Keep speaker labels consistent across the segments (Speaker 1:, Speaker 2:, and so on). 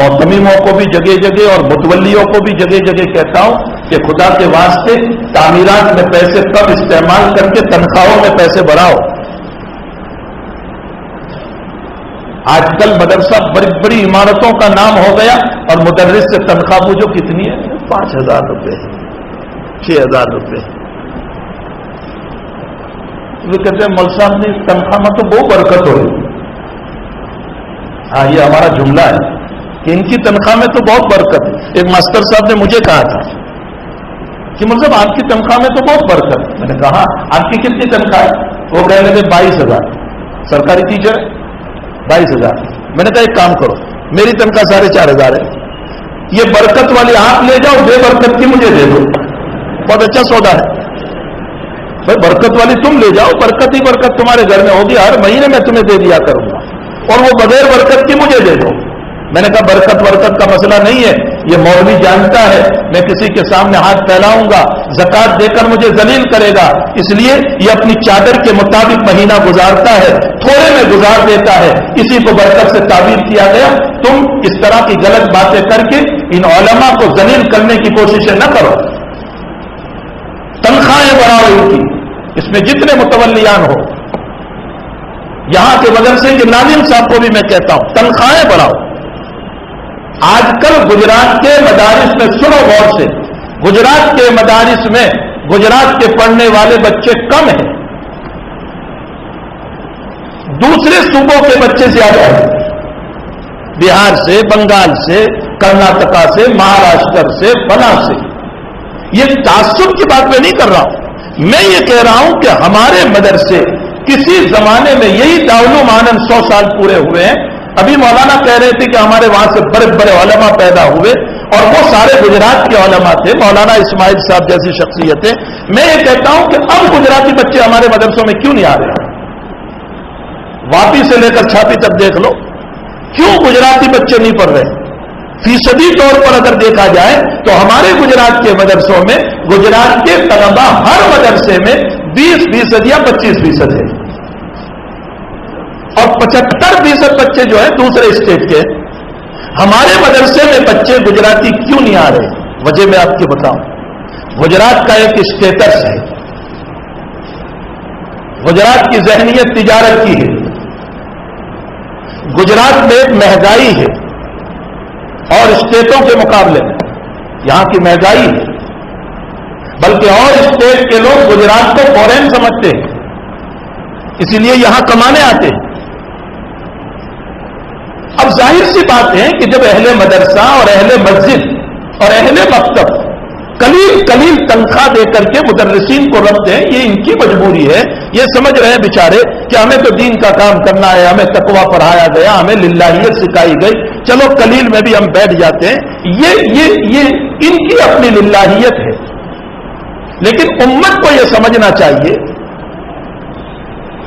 Speaker 1: मोहतमीमों को भी जगह जगह और मुतवल्लियों को भी जगह जगह कहता हूं कि खुदा के वास्ते तामीरात में पैसे कम इस्तेमाल करके तनख्वाहों में पैसे बढ़ाओ। आजकल मदरसा बड़ी बड़ी इमारतों का नाम हो गया और मुदर्रिस से तनख्वाह पूछो कितनी है, 5,000 रुपये, 6,000 रुपये। वो कहते हैं मौलवी साहब ने तनख्वाह में तो बहुत बरकत हो रही। हाँ, ये हमारा जुमला है कि इनकी तनख्वाह में तो बहुत बरकत है। एक मास्टर साहब ने मुझे कहा था कि मतलब आपकी तनख्वाह में तो बहुत बरकत है। मैंने कहा आपकी कितनी तनख्वाह है? वो कहने लगे 22,000। सरकारी टीचर है, 22,000। मैंने कहा एक काम करो, मेरी तनख्वाह 4,500 है, ये बरकत वाली आप ले जाओ, बेबरकत की मुझे दे दो। बहुत अच्छा सौदा है भाई, बरकत वाली तुम ले जाओ, बरकत ही बरकत तुम्हारे घर में होगी, हर महीने मैं तुम्हें दे दिया करूंगा, और वो बगैर बरकत की मुझे दे दो। मैंने कहा बरकत बरकत का मसला नहीं है, ये मौलवी जानता है मैं किसी के सामने हाथ फैलाऊंगा, ज़कात देकर मुझे जलील करेगा, इसलिए ये अपनी चादर के मुताबिक महीना गुजारता है, थोड़े में गुजार देता है, इसी को बरकत से ताबीर किया गया। तुम इस तरह की गलत बातें करके इन उलमा को जलील करने की कोशिशें न करो। तनख्वाहें बढ़ाओ इनकी, इसमें जितने मुतवल्लियान हो, यहां के मदरसे के नाज़िम साहब को भी मैं कहता हूं तनख्वाहें बढ़ाओ। आजकल गुजरात के मदारिस में, सुनो गौर से, गुजरात के मदारिस में गुजरात के पढ़ने वाले बच्चे कम हैं, दूसरे सूबों के बच्चे ज्यादा हैं, बिहार से, बंगाल से, कर्नाटका से, महाराष्ट्र से, फला से। ये तासुब की बात मैं नहीं कर रहा हूं, मैं ये कह रहा हूं कि हमारे मदरसे किसी जमाने में, यही दारुल आनंद 100 साल पूरे हुए हैं, अभी मौलाना कह रहे थे कि हमारे वहां से बड़े बड़े उलमा पैदा हुए और वो सारे गुजरात के उलमा थे, मौलाना इस्माइल साहब जैसी शख्सियतें। मैं ये कहता हूं कि अब गुजराती बच्चे हमारे मदरसों में क्यों नहीं आ रहे? वापी से लेकर छापी तक देख लो, क्यों गुजराती बच्चे नहीं पढ़ रहे? फीसदी तौर पर अगर देखा जाए तो हमारे गुजरात के मदरसों में गुजरात के तलबा हर मदरसे में 20% या 25% है, और 75% बच्चे जो है दूसरे स्टेट के। हमारे मदरसे में बच्चे गुजराती क्यों नहीं आ रहे? वजह मैं आपको बताऊं। गुजरात का एक स्टेटस है, गुजरात की ज़हनियत तिजारत की है, गुजरात में एक महंगाई है और स्टेटों के मुकाबले में यहां की महंगाई है, बल्कि और स्टेट के लोग गुजरात को फॉरेन समझते हैं, इसीलिए यहां कमाने आते हैं। अब जाहिर सी बात है कि जब अहले मदरसा और अहले मस्जिद और अहले मकतब कलील कलील तनख्वाह देकर के मुदर्रिसीन को रखते हैं, ये इनकी मजबूरी है, ये समझ रहे हैं बेचारे कि हमें तो दीन का काम करना है, हमें तकवा पढ़ाया गया, हमें लिल्लाहियत सिखाई गई, चलो कलील में भी हम बैठ जाते हैं। ये इनकी अपनी लिल्लाहियत है, लेकिन उम्मत को यह समझना चाहिए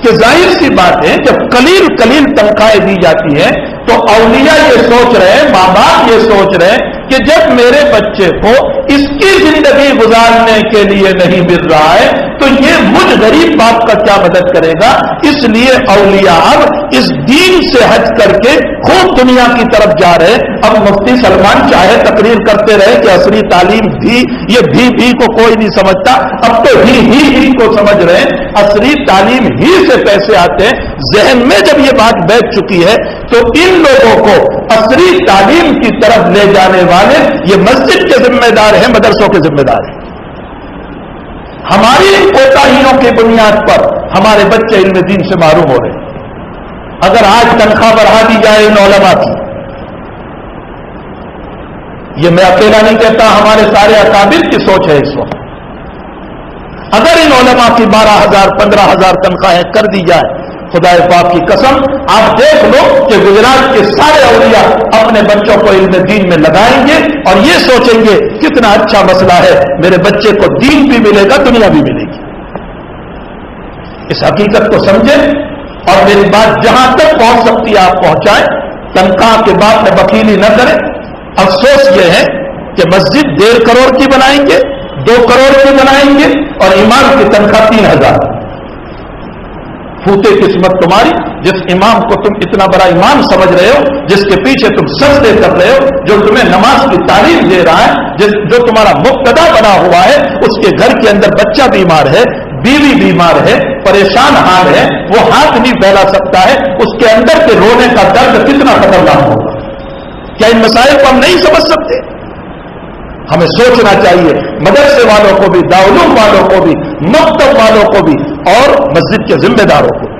Speaker 1: कि जाहिर सी बात है जब कलील कलील तनख्वाहें दी जाती हैं तो औलिया ये सोच रहे हैं, माँ बाप ये सोच रहे हैं कि जब मेरे बच्चे को इसकी जिंदगी गुजारने के लिए नहीं मिल रहा है तो ये मुझ गरीब बाप का क्या मदद करेगा। इसलिए औलिया अब इस दीन से हट करके खूब दुनिया की तरफ जा रहे हैं। अब मुफ्ती सलमान चाहे तकरीर करते रहे कि असली तालीम भी, ये भी को कोई नहीं समझता, अब तो ही को समझ रहे हैं, असली तालीम ही से पैसे आते हैं। जहन में जब ये बात बैठ चुकी है तो इन लोगों को असली तालीम की तरफ ले जाने वाले ये मस्जिद के जिम्मेदार हैं, मदरसों के जिम्मेदार हैं। हमारी कोताहियों की बुनियाद पर हमारे बच्चे इल्म दीन से महरूम हो रहे हैं। अगर आज तनख्वाह बढ़ा दी जाए इन उलमा की, ये मैं अकेला नहीं कहता, हमारे सारे अकाबिर की सोच है इस वक्त, अगर इन उलमा की 12,000 15,000 तनख्वाहें कर दी जाए, खुदाए पाक की कसम आप देख लो कि गुजरात के सारे औलिया अपने बच्चों को इल्म दीन में लगाएंगे और ये सोचेंगे कितना अच्छा मसला है, मेरे बच्चे को दीन भी मिलेगा, दुनिया भी मिलेगी। इस हकीकत को समझें और मेरी बात जहां तक पहुंच सकती है आप पहुंचाएं। तनख्वाह के बाद में वकीली न करें। अफसोस यह है कि मस्जिद 1.5 करोड़ की बनाएंगे, 2 करोड़ की बनाएंगे और इमाम की तनख्वाह 3,000। फूटे किस्मत तुम्हारी, जिस इमाम को तुम इतना बड़ा इमाम समझ रहे हो, जिसके पीछे तुम सजदे कर रहे हो, जो तुम्हें नमाज की तालीम दे रहा है, जो तुम्हारा मुक्तदा बना हुआ है, उसके घर के अंदर बच्चा बीमार है, बीवी बीमार है, परेशान हाल है, वो हाथ नहीं फैला सकता है, उसके अंदर के रोने का दर्द कितना खतरनाक होगा। क्या इन मसाइल को हम नहीं समझ सकते? हमें सोचना चाहिए, मदरसे वालों को भी, दाउलूम वालों को भी, मकतब वालों को भी और मस्जिद के जिम्मेदारों को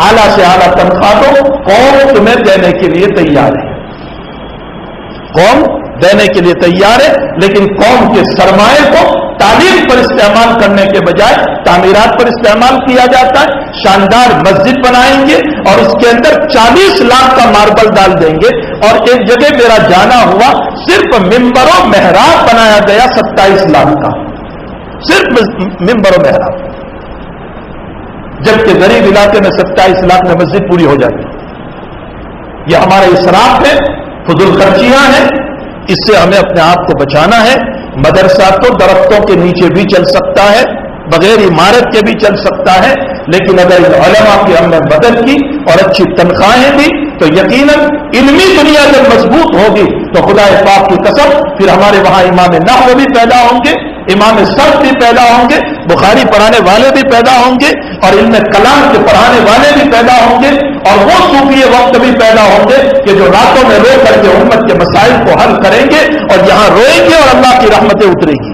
Speaker 1: आला से आला तनख्वाह दो। कौम तुम्हें देने के लिए तैयार है, कौम देने के लिए तैयार है, लेकिन कौम के सरमाए को तालीम पर इस्तेमाल करने के बजाय तामीरात पर इस्तेमाल किया जाता है। शानदार मस्जिद बनाएंगे और उसके अंदर 40 लाख का मार्बल डाल देंगे, और एक जगह मेरा जाना हुआ, सिर्फ मिंबरों मेहराब बनाया गया 27 लाख का, सिर्फ मिंबरों मेहराब, जबकि गरीब इलाके में 27 लाख में मस्जिद पूरी हो जाती। यह हमारा इसराफ है, फुजुल खर्चियां हैं, इससे हमें अपने आप को बचाना है। मदरसा तो दरख्तों के नीचे भी चल सकता है, बगैर इमारत के भी चल सकता है, लेकिन अगर उलमा की हमने मदद की और अच्छी तनख्वाहें दी तो यकीनन इल्मी दुनिया जब मजबूत होगी तो खुदा पाक की कसम फिर हमारे वहां इमाम नहव भी पैदा होंगे, इमाम सर्फ भी पैदा होंगे, बुखारी पढ़ाने वाले भी पैदा होंगे, और इल्म कलाम के पढ़ाने वाले भी पैदा होंगे, और वो सूफी वक्त भी पैदा होंगे कि जो रातों में रो करके उम्मत के मसाइल को हल करेंगे और यहां रोएंगे और अल्लाह की रहमतें उतरेगी।